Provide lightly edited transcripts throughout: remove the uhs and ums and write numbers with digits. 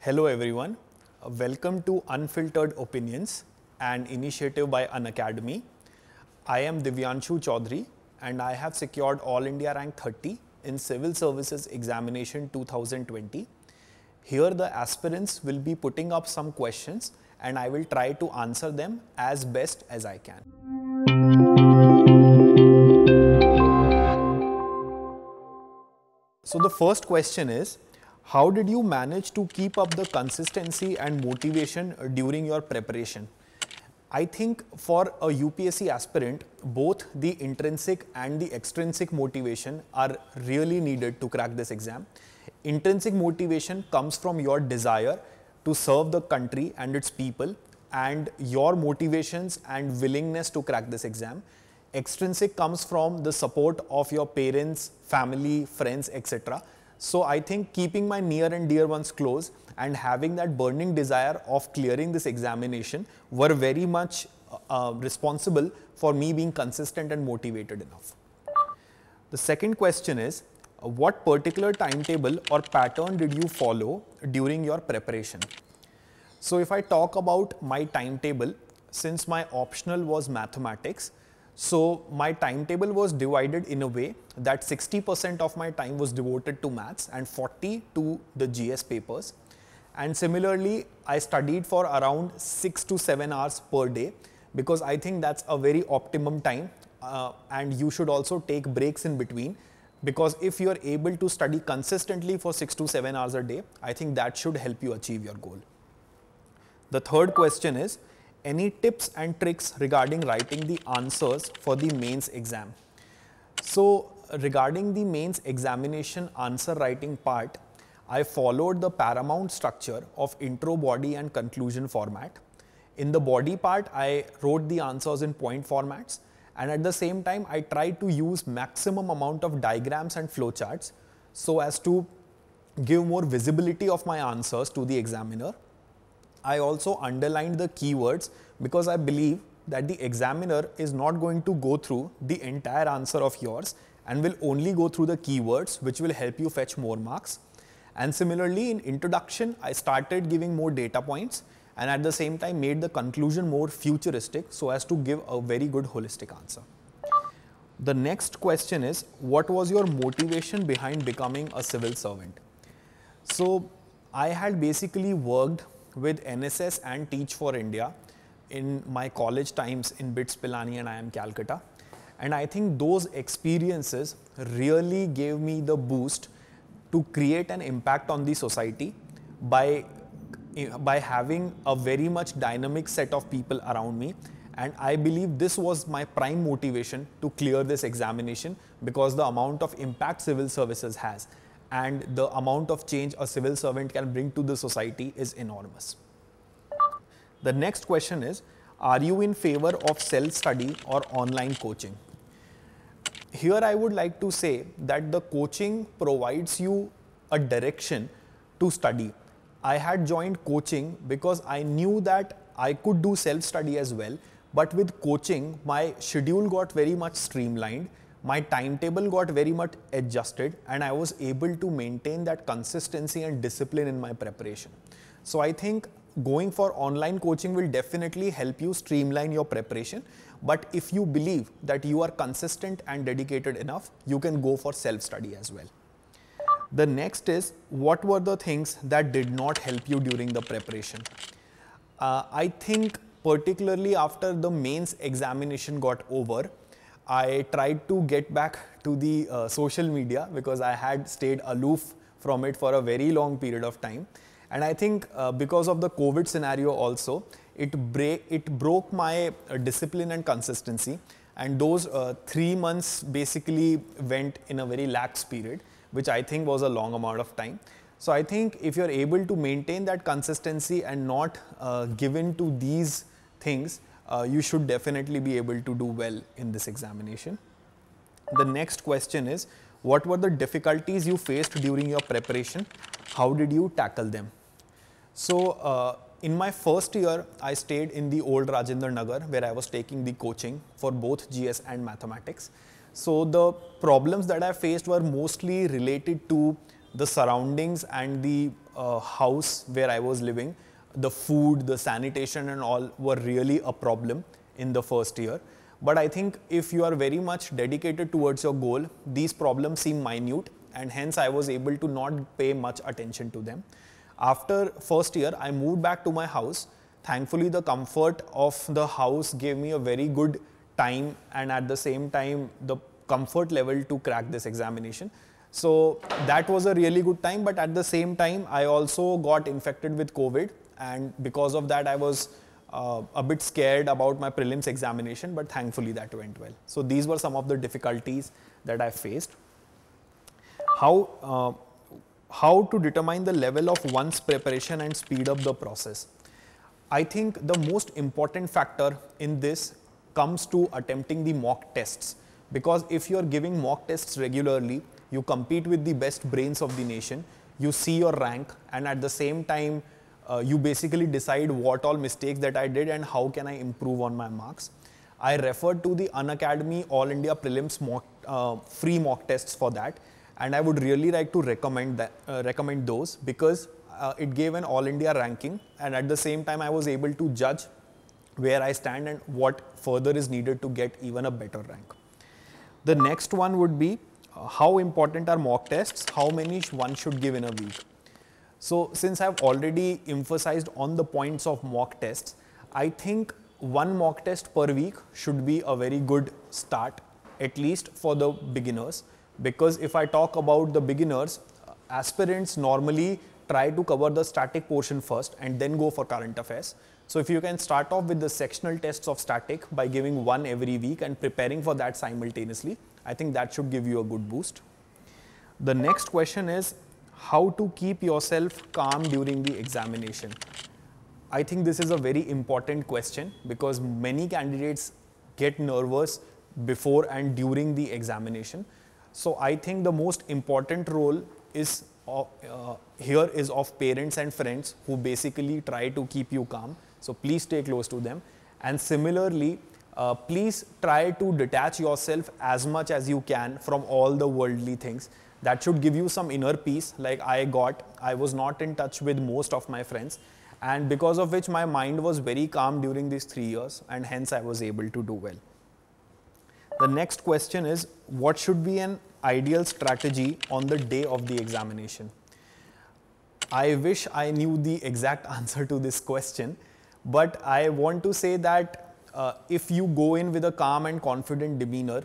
Hello everyone, welcome to Unfiltered Opinions, an initiative by Unacademy. I am Divyanshu Chaudhary and I have secured All India Rank 30 in Civil Services Examination 2020. Here the aspirants will be putting up some questions and I will try to answer them as best as I can. So the first question is, how did you manage to keep up the consistency and motivation during your preparation? I think for a UPSC aspirant, both the intrinsic and the extrinsic motivation are really needed to crack this exam. Intrinsic motivation comes from your desire to serve the country and its people and your motivations and willingness to crack this exam. Extrinsic comes from the support of your parents, family, friends, etc. So I think keeping my near and dear ones close and having that burning desire of clearing this examination were very much responsible for me being consistent and motivated enough. The second question is, what particular timetable or pattern did you follow during your preparation? So if I talk about my timetable, since my optional was mathematics, so my timetable was divided in a way that 60% of my time was devoted to maths and 40% to the GS papers. And similarly, I studied for around 6 to 7 hours per day because I think that's a very optimum time and you should also take breaks in between, because if you are able to study consistently for 6 to 7 hours a day, I think that should help you achieve your goal. The third question is, any tips and tricks regarding writing the answers for the mains exam? So regarding the mains examination answer writing part, I followed the paramount structure of intro, body and conclusion format. In the body part, I wrote the answers in point formats, and at the same time I tried to use maximum amount of diagrams and flowcharts so as to give more visibility of my answers to the examiner. I also underlined the keywords because I believe that the examiner is not going to go through the entire answer of yours and will only go through the keywords, which will help you fetch more marks. And similarly, in introduction, I started giving more data points and at the same time made the conclusion more futuristic so as to give a very good holistic answer. The next question is, what was your motivation behind becoming a civil servant? So I had basically worked with NSS and Teach for India in my college times in BITS Pilani and IIM Calcutta, and I think those experiences really gave me the boost to create an impact on the society by having a very much dynamic set of people around me, and I believe this was my prime motivation to clear this examination because the amount of impact civil services has and the amount of change a civil servant can bring to the society is enormous. The next question is, are you in favor of self-study or online coaching? Here I would like to say that the coaching provides you a direction to study. I had joined coaching because I knew that I could do self-study as well, but with coaching my schedule got very much streamlined. My timetable got very much adjusted and I was able to maintain that consistency and discipline in my preparation. So I think going for online coaching will definitely help you streamline your preparation. But if you believe that you are consistent and dedicated enough, you can go for self-study as well. The next is, what were the things that did not help you during the preparation? I think particularly after the mains examination got over, I tried to get back to the social media because I had stayed aloof from it for a very long period of time. And I think because of the COVID scenario also, it broke my discipline and consistency. And those 3 months basically went in a very lax period, which I think was a long amount of time. So I think if you're able to maintain that consistency and not give in to these things, you should definitely be able to do well in this examination. The next question is, what were the difficulties you faced during your preparation? How did you tackle them? So in my first year, I stayed in the old Rajendra Nagar where I was taking the coaching for both GS and mathematics. So the problems that I faced were mostly related to the surroundings and the house where I was living, the food, the sanitation and all were really a problem in the first year. But I think if you are very much dedicated towards your goal, these problems seem minute, and hence I was able to not pay much attention to them. After first year, I moved back to my house. Thankfully, the comfort of the house gave me a very good time, and at the same time, the comfort level to crack this examination. So that was a really good time, but at the same time, I also got infected with COVID, and because of that, I was a bit scared about my prelims examination, but thankfully that went well. So these were some of the difficulties that I faced. How to determine the level of one's preparation and speed up the process? I think the most important factor in this comes to attempting the mock tests, because if you are giving mock tests regularly, you compete with the best brains of the nation, you see your rank, and at the same time, you basically decide what all mistakes that I did and how can I improve on my marks. I referred to the Unacademy All India Prelims free mock tests for that, and I would really like to recommend those, because it gave an All India ranking, and at the same time I was able to judge where I stand and what further is needed to get even a better rank. The next one would be how important are mock tests, how many one should give in a week. So since I've already emphasized on the points of mock tests, I think one mock test per week should be a very good start, at least for the beginners, because if I talk about the beginners, aspirants normally try to cover the static portion first and then go for current affairs. So if you can start off with the sectional tests of static by giving one every week and preparing for that simultaneously, I think that should give you a good boost. The next question is how to keep yourself calm during the examination. I think this is a very important question, because many candidates get nervous before and during the examination. So I think the most important role is here is of parents and friends, who basically try to keep you calm. So please stay close to them. And similarly, please try to detach yourself as much as you can from all the worldly things. That should give you some inner peace like I was not in touch with most of my friends, and because of which my mind was very calm during these 3 years, and hence I was able to do well. The next question is, what should be an ideal strategy on the day of the examination? I wish I knew the exact answer to this question, but I want to say that if you go in with a calm and confident demeanor,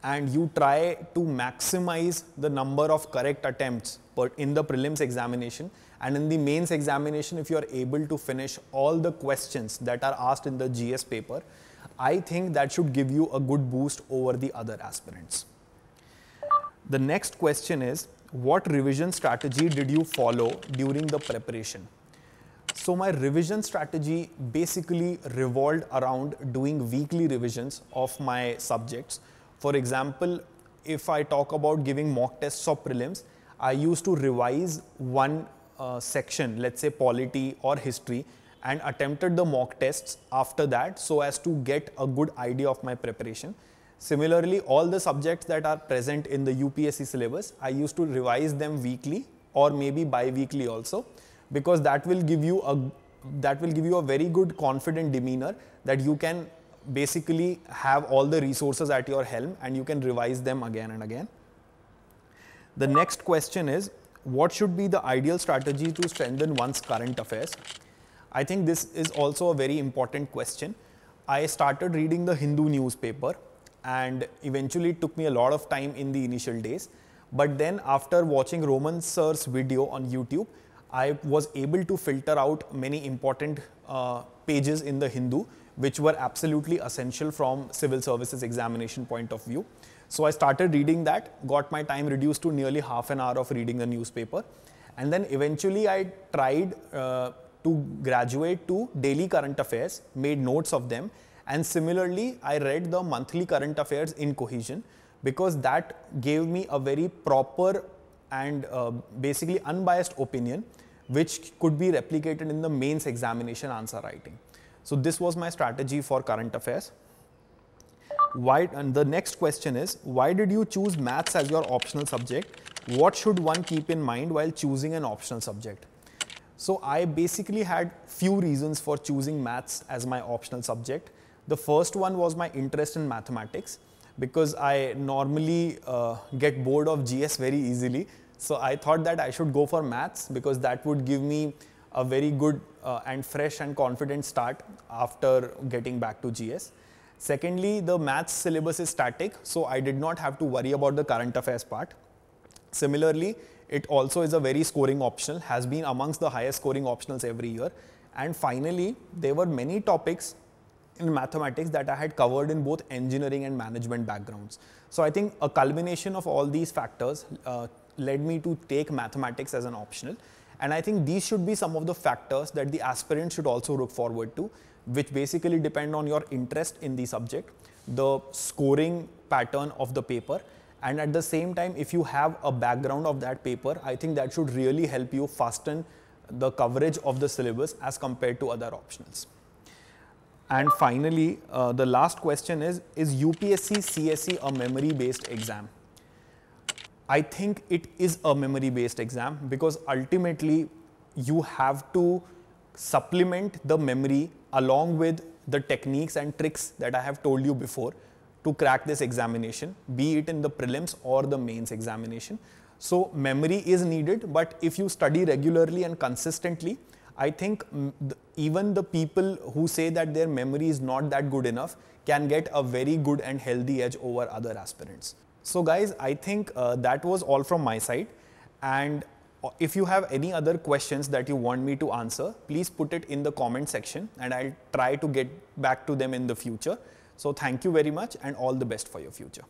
and you try to maximize the number of correct attempts in the prelims examination, and in the mains examination, if you are able to finish all the questions that are asked in the GS paper, I think that should give you a good boost over the other aspirants. The next question is, what revision strategy did you follow during the preparation? So my revision strategy basically revolved around doing weekly revisions of my subjects. For example, if I talk about giving mock tests of prelims, I used to revise one section, let's say polity or history, and attempted the mock tests after that so as to get a good idea of my preparation. Similarly, all the subjects that are present in the UPSC syllabus, I used to revise them weekly or maybe bi-weekly also, because that will give you a very good confident demeanor that you can basically have all the resources at your helm and you can revise them again and again. The next question is, what should be the ideal strategy to strengthen one's current affairs? I think this is also a very important question. I started reading the Hindu newspaper, and eventually it took me a lot of time in the initial days. But then after watching Roman sir's video on YouTube, I was able to filter out many important pages in the Hindu, which were absolutely essential from civil services examination point of view. So I started reading that, got my time reduced to nearly half an hour of reading the newspaper. And then eventually I tried to graduate to daily current affairs, made notes of them. And similarly, I read the monthly current affairs in Cohesion, because that gave me a very proper and basically unbiased opinion, which could be replicated in the mains examination answer writing. So this was my strategy for current affairs. And the next question is, why did you choose maths as your optional subject? what should one keep in mind while choosing an optional subject? So I basically had few reasons for choosing maths as my optional subject. The first one was my interest in mathematics, because I normally get bored of GS very easily. So I thought that I should go for maths because that would give me a very good and fresh and confident start after getting back to GS. Secondly, the maths syllabus is static, so I did not have to worry about the current affairs part. Similarly, it also is a very scoring optional, has been amongst the highest scoring optionals every year. And finally, there were many topics in mathematics that I had covered in both engineering and management backgrounds. So I think a culmination of all these factors led me to take mathematics as an optional. And I think these should be some of the factors that the aspirant should also look forward to, which basically depend on your interest in the subject, the scoring pattern of the paper, and at the same time, if you have a background of that paper, I think that should really help you fasten the coverage of the syllabus as compared to other optionals. And finally, the last question is UPSC CSE a memory-based exam? I think it is a memory-based exam because ultimately you have to supplement the memory along with the techniques and tricks that I have told you before to crack this examination, be it in the prelims or the mains examination. So memory is needed, but if you study regularly and consistently, I think even the people who say that their memory is not that good enough can get a very good and healthy edge over other aspirants. So guys, I think that was all from my side. And if you have any other questions that you want me to answer, please put it in the comment section and I'll try to get back to them in the future. So thank you very much and all the best for your future.